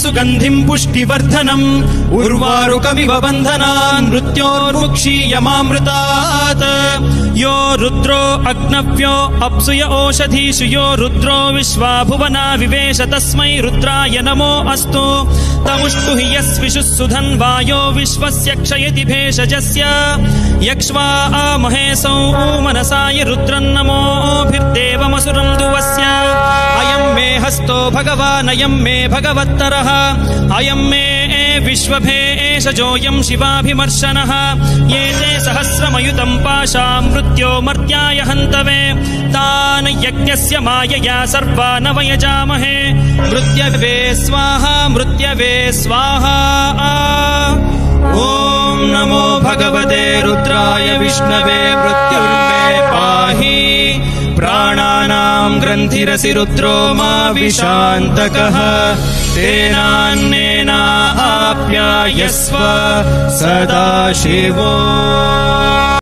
सुगन्धिं पुष्टिवर्धनम् उर्वारुकमिव बन्धनान् मृत्योर्मुक्षीयमामृतात् यो रुद्रो अग्नव्यो अप्सुय ओषधीषु यो रुद्रो विश्वा भुवना विवेश तस्मै रुद्राय नमो अस्तु तमुष्टु हि यस्विषुः सुधन्वायो विश्वस्य क्षयति भेषजस्य यक्ष्वा महेशौ मनसाय रुद्रन्नमोभिर्देवमसुरं दुवस्य अयं मे हस्तो भगवान् अयं मे भगवत्तरः अयं मे विश्वभेषजोऽयं शिवाभिमर्शनः ये ते सहस्रमयुतं पाशा मृत्यो मर्त्याय हन्तवे तान् यज्ञस्य मायया सर्वान् वयजामहे मृत्यवे स्वाहा मृत्यवे स्वाहा ॐ नमो भगवते रुद्राय विष्णवे मृत्युर्मे पाहि प्राणानां ग्रन्थिरसि रुद्रो मा विशान्तकः तेनान्नेनाप्यायस्व सदा शिवो।